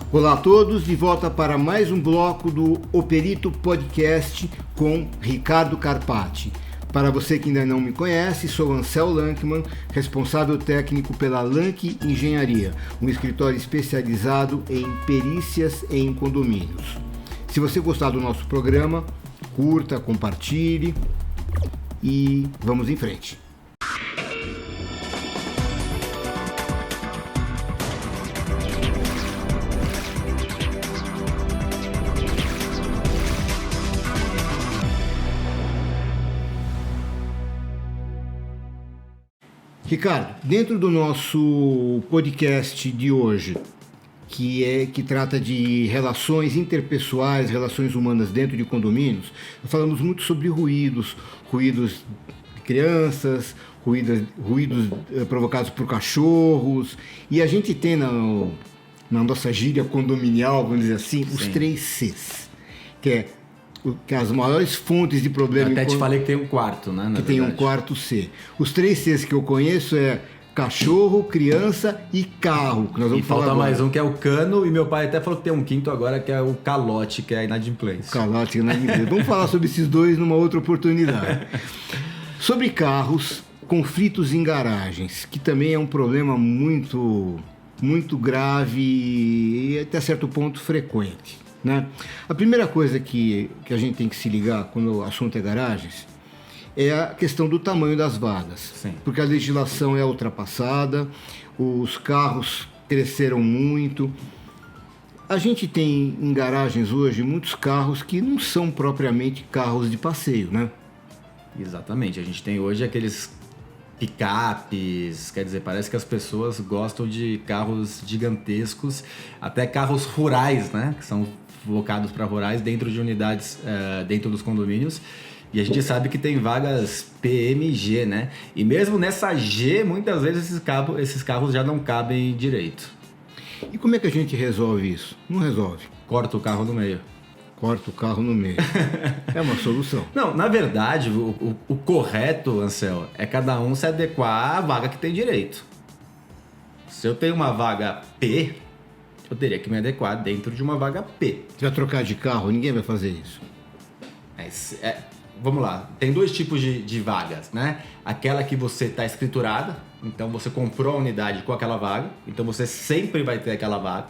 Olá a todos, de volta para mais um bloco do O Perito Podcast com Ricardo Carpati. Para você que ainda não me conhece, sou Ansel Lankman, responsável técnico pela Lank Engenharia, um escritório especializado em perícias em condomínios. Se você gostar do nosso programa, curta, compartilhe e vamos em frente. Ricardo, dentro do nosso podcast de hoje, que trata de relações interpessoais, relações humanas dentro de condomínios, falamos muito sobre ruídos de crianças, ruídos provocados por cachorros, e a gente tem na nossa gíria condominial, vamos dizer assim, os 3 Cs, que é as maiores fontes de problema. Eu até te falei que tem um quarto, né? Que tem um quarto C. Os 3 Cs que eu conheço é cachorro, criança e carro. Que nós vamos falar falta agora. Mais um que é o cano, e meu pai até falou que tem um quinto agora que é o calote, que é a inadimplência. Calote, inadimplência. Vamos falar sobre esses dois numa outra oportunidade. Sobre carros, conflitos em garagens, que também é um problema muito grave e até certo ponto frequente. Né? A primeira coisa que a gente tem que se ligar quando o assunto é garagens é a questão do tamanho das vagas. Sim. Porque a legislação é ultrapassada, os carros cresceram muito. A gente tem em garagens hoje muitos carros que não são propriamente carros de passeio, né? Exatamente, a gente tem hoje aqueles picapes, quer dizer, parece que as pessoas gostam de carros gigantescos, até carros rurais, né? Que são vocados para rurais dentro de unidades, dentro dos condomínios. E a gente sabe que tem vagas PMG, né? E mesmo nessa G, muitas vezes esses carros já não cabem direito. E como é que a gente resolve isso? Não resolve. Corta o carro no meio. Corta o carro no meio. É uma solução. Não, na verdade, o correto, Ansel, é cada um se adequar à vaga que tem direito. Se eu tenho uma vaga P, eu teria que me adequar dentro de uma vaga P. Se vai trocar de carro, ninguém vai fazer isso. Vamos lá, tem 2 tipos de vagas, né? Aquela que você está escriturada, então você comprou a unidade com aquela vaga, então você sempre vai ter aquela vaga.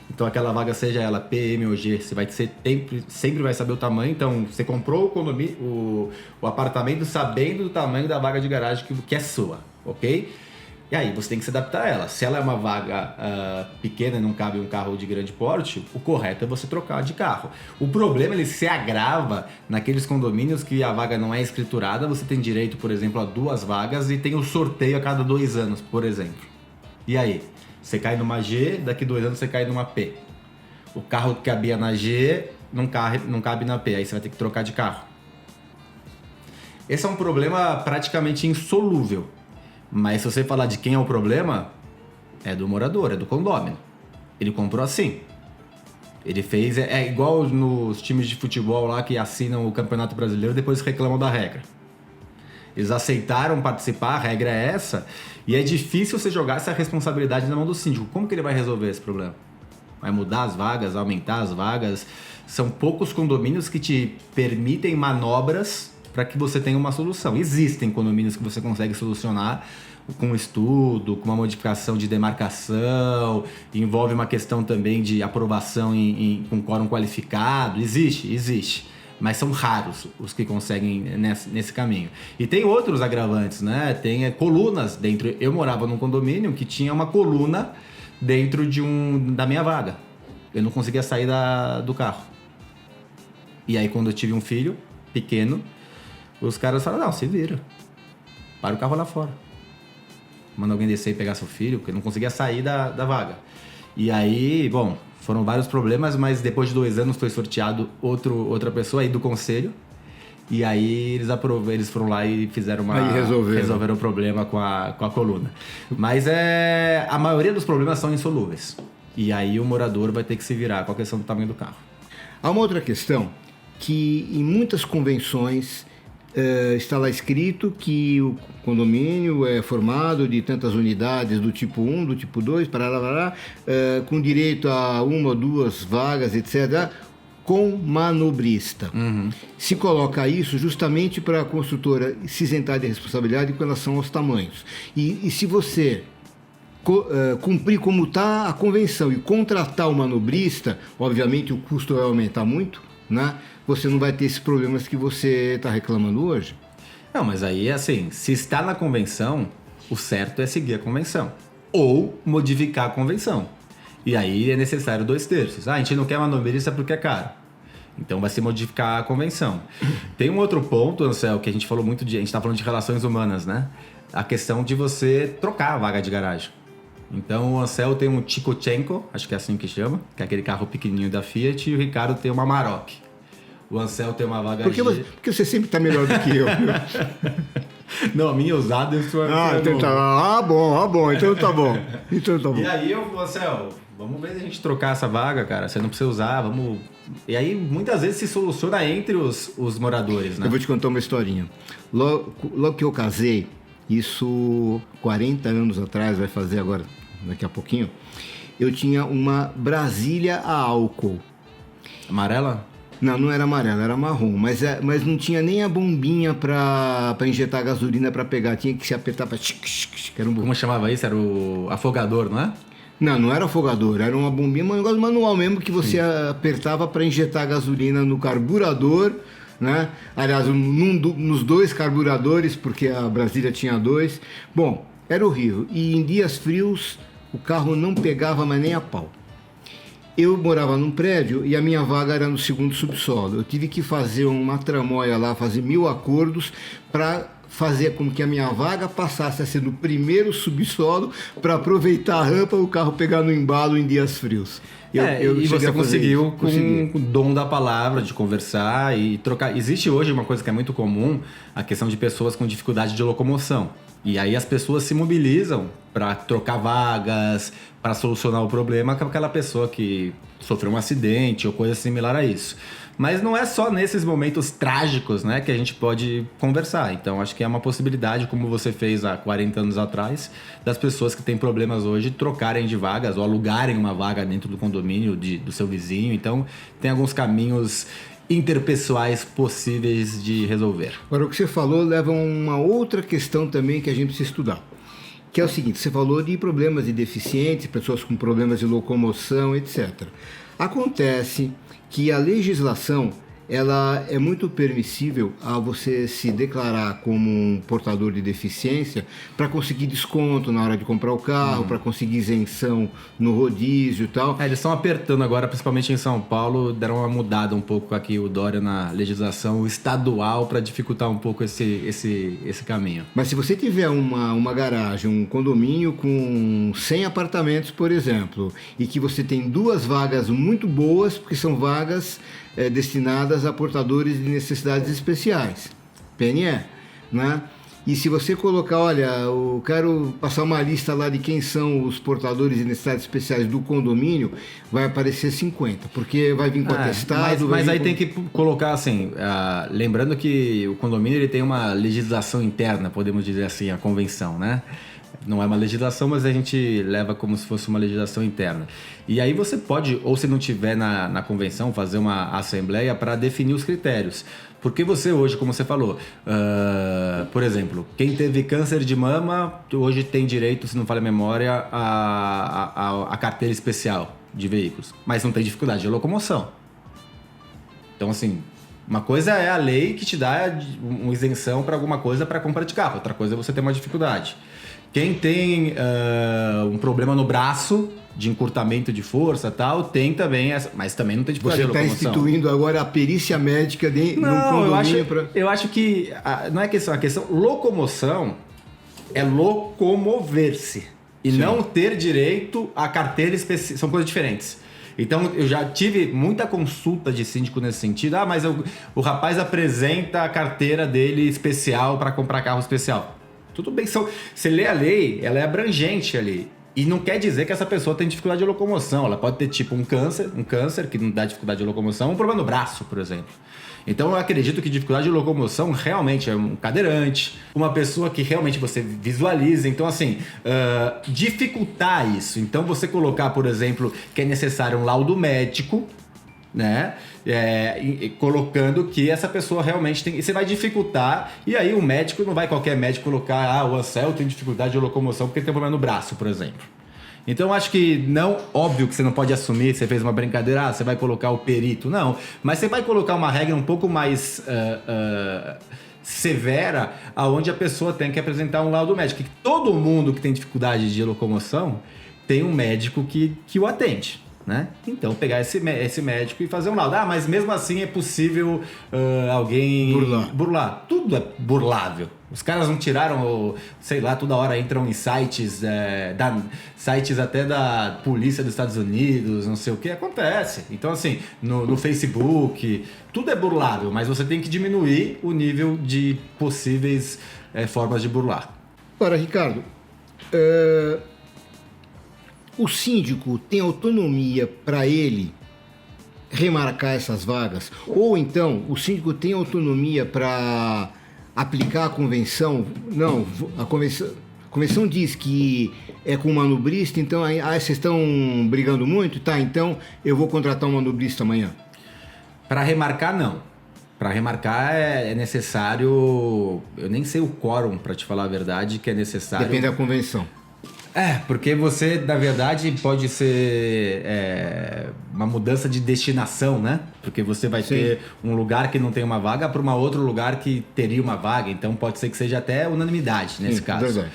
Então aquela vaga, seja ela PM ou G, você vai sempre vai saber o tamanho. Então você comprou o condomínio, o apartamento sabendo do tamanho da vaga de garagem que é sua, ok? E aí você tem que se adaptar a ela. Se ela é uma vaga pequena e não cabe um carro de grande porte, o correto é você trocar de carro. O problema ele se agrava naqueles condomínios que a vaga não é escriturada, você tem direito, por exemplo, a 2 vagas e tem o sorteio a cada 2 anos, por exemplo. E aí? Você cai numa G, daqui 2 anos você cai numa P. O carro que cabia na G não cabe na P, aí você vai ter que trocar de carro. Esse é um problema praticamente insolúvel. Mas se você falar de quem é o problema, é do morador, é do condômino. Ele comprou assim. Ele fez... É igual nos times de futebol lá que assinam o Campeonato Brasileiro e depois reclamam da regra. Eles aceitaram participar, a regra é essa, e é difícil você jogar essa responsabilidade na mão do síndico. Como que ele vai resolver esse problema? Vai mudar as vagas, aumentar as vagas? São poucos condomínios que te permitem manobras para que você tenha uma solução. Existem condomínios que você consegue solucionar com estudo, com uma modificação de demarcação, envolve uma questão também de aprovação com quórum qualificado. Existe. Mas são raros os que conseguem nesse caminho. E tem outros agravantes, né? Tem colunas dentro. Eu morava num condomínio que tinha uma coluna dentro da minha vaga. Eu não conseguia sair do carro. E aí, quando eu tive um filho pequeno, os caras falaram, não, se vira. Para o carro lá fora. Manda alguém descer e pegar seu filho, porque eu não conseguia sair da vaga. E aí, bom... Foram vários problemas, mas depois de 2 anos foi sorteado outra pessoa aí do conselho. E aí eles foram lá e fizeram resolveram o problema com a coluna. Mas a maioria dos problemas são insolúveis. E aí o morador vai ter que se virar com a questão do tamanho do carro. Há uma outra questão que em muitas convenções está lá escrito que o condomínio é formado de tantas unidades do tipo 1, do tipo 2, com direito a uma ou duas vagas, etc., com manobrista. Se coloca isso justamente para a construtora se isentar de responsabilidade com relação aos tamanhos. E se você cumprir como está a convenção e contratar o manobrista, obviamente o custo vai aumentar muito, né? Você não vai ter esses problemas que você está reclamando hoje. Não, mas aí, assim, se está na convenção, o certo é seguir a convenção. Ou modificar a convenção. E aí é necessário 2/3. A gente não quer manobrista porque é caro. Então vai se modificar a convenção. Tem um outro ponto, Ansel, que a gente falou muito de... A gente está falando de relações humanas, né? A questão de você trocar a vaga de garagem. Então o Ansel tem um Tikochenko, acho que é assim que chama, que é aquele carro pequenininho da Fiat, e o Ricardo tem uma Amarok. O Ansel tem uma vaga porque você sempre está melhor do que eu. Não, a minha usada eu sou... Então tá bom. Então tá bom. E aí, Ansel, vamos ver se a gente trocar essa vaga, cara. Você não precisa usar, vamos... E aí, muitas vezes se soluciona entre os moradores, né? Eu vou te contar uma historinha. Logo que eu casei, isso 40 anos atrás, vai fazer agora, daqui a pouquinho, eu tinha uma Brasília a álcool. Amarela? Não era amarela, era marrom, mas não tinha nem a bombinha para injetar gasolina para pegar, tinha que se apertar para... Como chamava isso? Era o afogador, não é? Não era afogador, era uma bombinha, um negócio manual mesmo que você apertava para injetar gasolina no carburador, né? Aliás, nos dois carburadores, porque a Brasília tinha dois. Bom, era horrível. E em dias frios, o carro não pegava mais nem a pau. Eu morava num prédio e a minha vaga era no segundo subsolo. Eu tive que fazer uma tramóia lá, fazer 1000 acordos para fazer com que a minha vaga passasse a ser no primeiro subsolo para aproveitar a rampa e o carro pegar no embalo em dias frios. E você conseguiu com o dom da palavra, de conversar e trocar. Existe hoje uma coisa que é muito comum, a questão de pessoas com dificuldade de locomoção. E aí as pessoas se mobilizam para trocar vagas, para solucionar o problema com aquela pessoa que sofreu um acidente ou coisa similar a isso. Mas não é só nesses momentos trágicos, né, que a gente pode conversar. Então, acho que é uma possibilidade, como você fez há 40 anos atrás, das pessoas que têm problemas hoje trocarem de vagas ou alugarem uma vaga dentro do condomínio do seu vizinho. Então, tem alguns caminhos interpessoais possíveis de resolver. Agora, o que você falou leva a uma outra questão também que a gente precisa estudar. Que é o seguinte, você falou de problemas de deficientes, pessoas com problemas de locomoção, etc. Acontece que a legislação ela é muito permissível a você se declarar como um portador de deficiência para conseguir desconto na hora de comprar o carro, para conseguir isenção no rodízio e tal. Eles estão apertando agora, principalmente em São Paulo, deram uma mudada um pouco aqui o Dória na legislação estadual para dificultar um pouco esse caminho. Mas se você tiver uma garagem, um condomínio com 100 apartamentos, por exemplo, e que você tem 2 vagas muito boas, porque são vagas destinadas a portadores de necessidades especiais, PNE, né? E se você colocar, olha, eu quero passar uma lista lá de quem são os portadores de necessidades especiais do condomínio, vai aparecer 50, porque vai vir com atestado... Mas aí tem que colocar assim, lembrando que o condomínio ele tem uma legislação interna, podemos dizer assim, a convenção, né? Não é uma legislação, mas a gente leva como se fosse uma legislação interna. E aí você pode, ou se não tiver na convenção, fazer uma assembleia para definir os critérios. Porque você hoje, como você falou, por exemplo, quem teve câncer de mama, hoje tem direito, se não falha a memória, a carteira especial de veículos. Mas não tem dificuldade de locomoção. Então, assim... Uma coisa é a lei que te dá uma isenção para alguma coisa para compra de carro. Outra coisa é você ter uma dificuldade. Quem tem um problema no braço, de encurtamento de força e tal, tem também essa, mas também não tem dificuldade de locomoção. Você está instituindo agora a perícia médica num condomínio eu acho que não é questão, a questão locomoção é locomover-se e não ter direito à carteira específica, são coisas diferentes. Então, eu já tive muita consulta de síndico nesse sentido. Mas o rapaz apresenta a carteira dele especial para comprar carro especial. Tudo bem, você lê a lei, ela é abrangente ali. E não quer dizer que essa pessoa tem dificuldade de locomoção. Ela pode ter tipo um câncer que não dá dificuldade de locomoção, um problema no braço, por exemplo. Então eu acredito que dificuldade de locomoção realmente é um cadeirante, uma pessoa que realmente você visualiza. Então assim, dificultar isso. Então você colocar, por exemplo, que é necessário um laudo médico, né? Colocando que essa pessoa realmente tem. E você vai dificultar, e aí o médico não vai qualquer médico colocar, o Ansel tem dificuldade de locomoção porque ele tem problema no braço, por exemplo. Então eu acho que não, óbvio que você não pode assumir, você fez uma brincadeira, você vai colocar o perito, não. Mas você vai colocar uma regra um pouco mais severa, aonde a pessoa tem que apresentar um laudo médico. Que todo mundo que tem dificuldade de locomoção tem um médico que o atende. Né? Então pegar esse médico e fazer um laudo. Mas mesmo assim é possível alguém burlar. Tudo é burlável. Os caras não tiraram, sei lá, toda hora entram em sites, sites até da polícia dos Estados Unidos, não sei o que, acontece. Então assim, no Facebook, tudo é burlável, mas você tem que diminuir o nível de possíveis formas de burlar. Ora, Ricardo, o síndico tem autonomia para ele remarcar essas vagas? Ou então o síndico tem autonomia para aplicar a convenção? Não, a convenção diz que é com o manobrista, então vocês estão brigando muito? Tá, então eu vou contratar um manobrista amanhã. Para remarcar, não. Para remarcar é necessário... Eu nem sei o quórum, para te falar a verdade, que é necessário... Depende da convenção. Porque você, na verdade, pode ser uma mudança de destinação, né? Porque você vai ter um lugar que não tem uma vaga para um outro lugar que teria uma vaga. Então, pode ser que seja até unanimidade nesse caso. Verdade.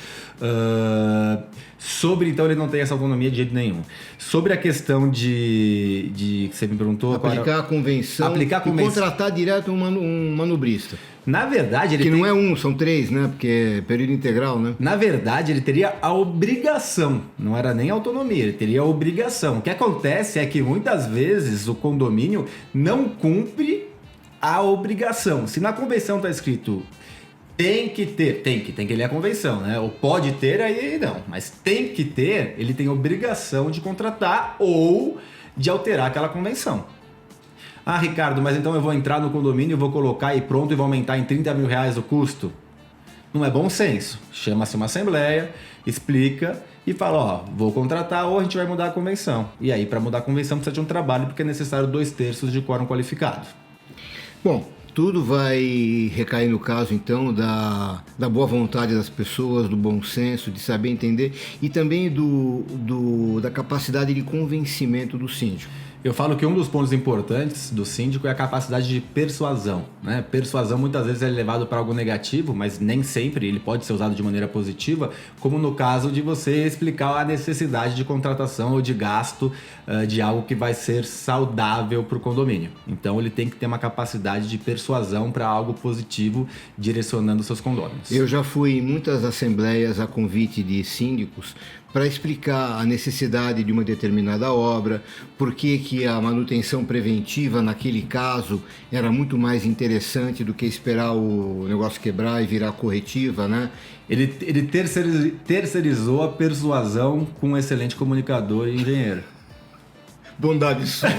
Então, ele não tem essa autonomia de jeito nenhum. Sobre a questão de que você me perguntou... Aplicar a convenção e contratar direto um manobrista. Na verdade, ele não é um, são 3, né? Porque é período integral, né? Na verdade, ele teria a obrigação, não era nem autonomia, ele teria a obrigação. O que acontece é que muitas vezes o condomínio não cumpre a obrigação. Se na convenção está escrito tem que ler a convenção, né? Ou pode ter, aí não. Mas tem que ter, ele tem a obrigação de contratar ou de alterar aquela convenção. Ricardo, mas então eu vou entrar no condomínio, vou colocar e pronto e vou aumentar em 30 mil reais o custo? Não é bom senso. Chama-se uma assembleia, explica e fala, vou contratar ou a gente vai mudar a convenção. E aí, para mudar a convenção, precisa de um trabalho porque é necessário 2/3 de quórum qualificado. Bom, tudo vai recair no caso, então, da boa vontade das pessoas, do bom senso, de saber entender e também da capacidade de convencimento do síndico. Eu falo que um dos pontos importantes do síndico é a capacidade de persuasão, né? Persuasão muitas vezes é levado para algo negativo, mas nem sempre ele pode ser usado de maneira positiva, como no caso de você explicar a necessidade de contratação ou de gasto de algo que vai ser saudável para o condomínio. Então ele tem que ter uma capacidade de persuasão para algo positivo, direcionando seus condôminos. Eu já fui em muitas assembleias a convite de síndicos para explicar a necessidade de uma determinada obra, por que a manutenção preventiva naquele caso era muito mais interessante do que esperar o negócio quebrar e virar corretiva, né? Ele terceirizou a persuasão com um excelente comunicador e engenheiro. Bondade sua.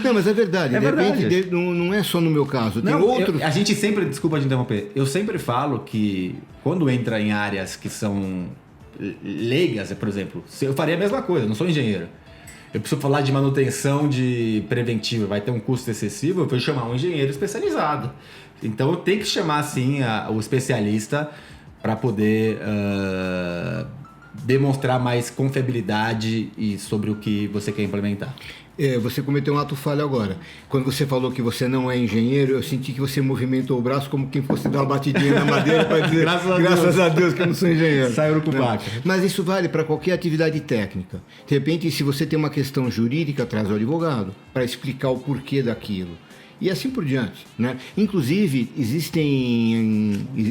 Não, mas é verdade. De repente, não é só no meu caso. Tem outros. A gente sempre, desculpa te interromper, eu sempre falo que quando entra em áreas que são leigas, por exemplo, eu faria a mesma coisa, eu não sou engenheiro. Eu preciso falar de manutenção de preventiva, vai ter um custo excessivo, eu vou chamar um engenheiro especializado. Então eu tenho que chamar assim o especialista para poder demonstrar mais confiabilidade e sobre o que você quer implementar. Você cometeu um ato falho agora. Quando você falou que você não é engenheiro, eu senti que você movimentou o braço como quem fosse dar uma batidinha na madeira para dizer graças a Deus que eu não sou engenheiro. Saiu com vaca. Mas isso vale para qualquer atividade técnica. De repente, se você tem uma questão jurídica, traz o advogado para explicar o porquê daquilo. E assim por diante, né? Inclusive,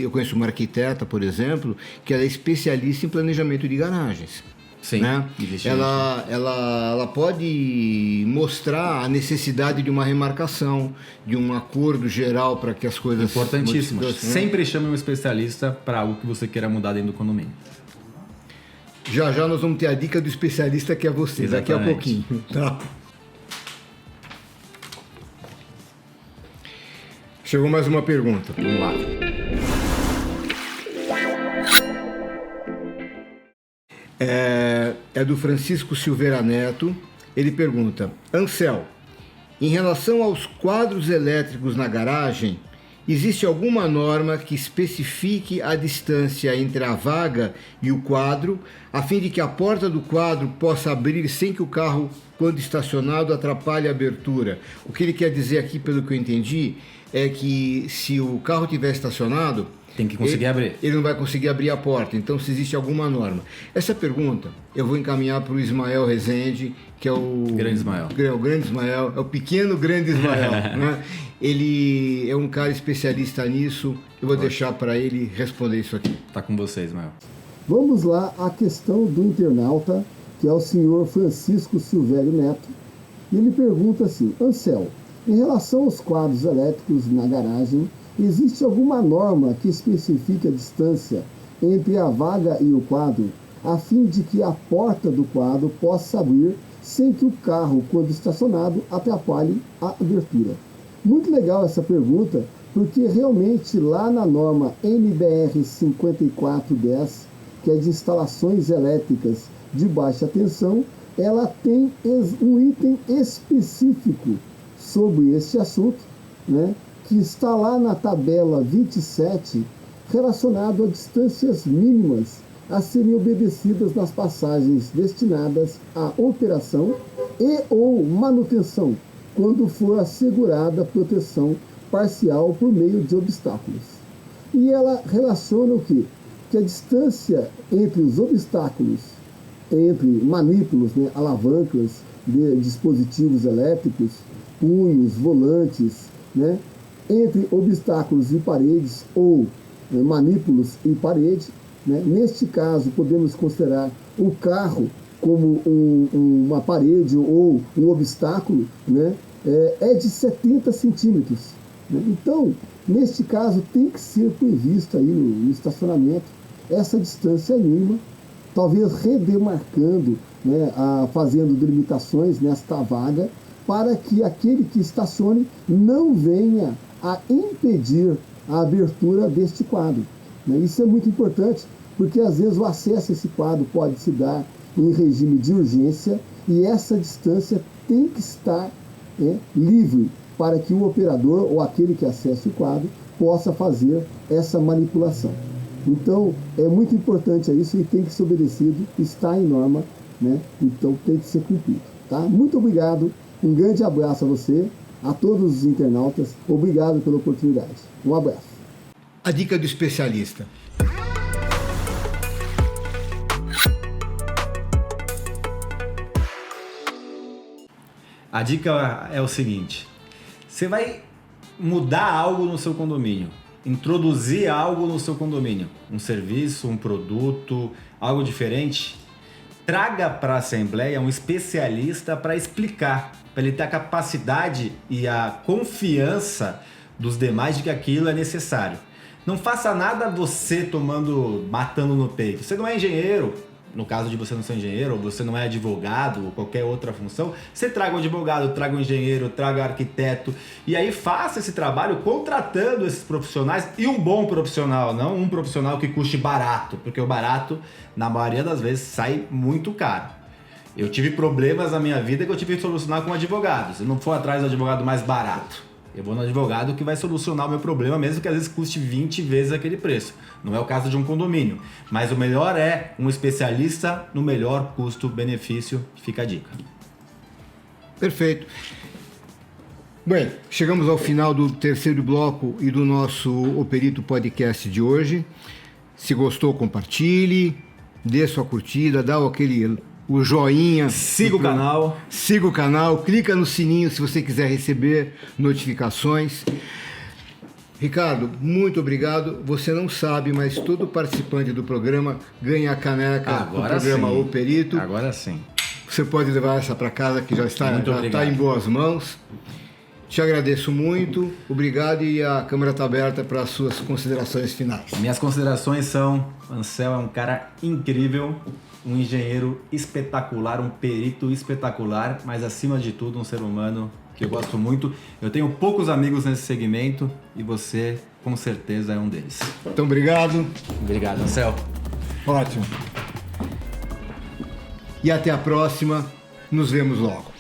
eu conheço uma arquiteta, por exemplo, que ela é especialista em planejamento de garagens. Sim, né? Ela pode mostrar a necessidade de uma remarcação, de um acordo geral para que as coisas... Importantíssimo. Sempre chame um especialista para algo que você queira mudar dentro do condomínio. Já já nós vamos ter a dica do especialista que é você, daqui a pouquinho. Tá? Chegou mais uma pergunta. Vamos lá. É do Francisco Silveira Neto. Ele pergunta: Ansel, em relação aos quadros elétricos na garagem, existe alguma norma que especifique a distância entre a vaga e o quadro, a fim de que a porta do quadro possa abrir sem que o carro, quando estacionado, atrapalhe a abertura? O que ele quer dizer aqui, pelo que eu entendi, é que se o carro estiver estacionado, tem que conseguir abrir. Ele não vai conseguir abrir a porta. Então, se existe alguma norma. Essa pergunta eu vou encaminhar para o Ismael Rezende, que é o... Grande Ismael. O grande Ismael, é o pequeno grande Ismael. Né? Ele é um cara especialista nisso. Eu vou deixar para ele responder isso aqui. Tá com você, Ismael. Vamos lá à questão do internauta, que é o senhor Francisco Silvério Neto. E ele pergunta assim: Ansel, em relação aos quadros elétricos na garagem, existe alguma norma que especifique a distância entre a vaga e o quadro, a fim de que a porta do quadro possa abrir sem que o carro, quando estacionado, atrapalhe a abertura? Muito legal essa pergunta, porque realmente lá na norma NBR 5410, que é de instalações elétricas de baixa tensão, ela tem um item específico sobre este assunto, né, que está lá na tabela 27, relacionado a distâncias mínimas a serem obedecidas nas passagens destinadas à operação e ou manutenção, quando for assegurada proteção parcial por meio de obstáculos. E ela relaciona o quê? Que a distância entre os obstáculos, entre manípulos, né, alavancas de dispositivos elétricos, punhos, volantes, né, entre obstáculos e paredes ou manípulos e parede, né? Neste caso, podemos considerar o carro como uma parede ou um obstáculo, né? É de 70 centímetros. Né? Então, neste caso, tem que ser previsto aí no estacionamento essa distância mínima, talvez redemarcando, né, fazendo delimitações nesta vaga, para que aquele que estacione não venha a impedir a abertura deste quadro. Isso é muito importante, porque às vezes o acesso a esse quadro pode se dar em regime de urgência e essa distância tem que estar livre para que o operador ou aquele que acesse o quadro possa fazer essa manipulação. Então, é muito importante isso e tem que ser obedecido, está em norma, né? Então tem que ser cumprido. Tá? Muito obrigado, um grande abraço a você, a todos os internautas, obrigado pela oportunidade. Um abraço. A dica do especialista. A dica é o seguinte: você vai mudar algo no seu condomínio, introduzir algo no seu condomínio, um serviço, um produto, algo diferente, traga para a Assembleia um especialista para explicar, para ele ter a capacidade e a confiança dos demais de que aquilo é necessário. Não faça nada você matando no peito. Você não é engenheiro, no caso de você não ser engenheiro, ou você não é advogado, ou qualquer outra função, você traga um advogado, traga um engenheiro, traga um arquiteto, e aí faça esse trabalho contratando esses profissionais, e um bom profissional, não um profissional que custe barato, porque o barato, na maioria das vezes, sai muito caro. Eu tive problemas na minha vida que eu tive que solucionar com advogados. Eu não fui atrás do advogado mais barato. Eu vou no advogado que vai solucionar o meu problema, mesmo que às vezes custe 20 vezes aquele preço. Não é o caso de um condomínio. Mas o melhor é um especialista no melhor custo-benefício. Fica a dica. Perfeito. Bem, chegamos ao final do terceiro bloco e do nosso O Perito Podcast de hoje. Se gostou, compartilhe, dê sua curtida, dá o joinha. Siga o canal. Siga o canal, clica no sininho se você quiser receber notificações. Ricardo, muito obrigado. Você não sabe, mas todo participante do programa ganha a caneca do programa O Perito. Agora sim. Você pode levar essa para casa que já está em boas mãos. Te agradeço muito, obrigado, e a câmera está aberta para as suas considerações finais. Minhas considerações são: Ansel é um cara incrível, um engenheiro espetacular, um perito espetacular, mas acima de tudo um ser humano que eu gosto muito. Eu tenho poucos amigos nesse segmento e você com certeza é um deles. Então, obrigado. Obrigado, Ansel. Ótimo. E até a próxima. Nos vemos logo.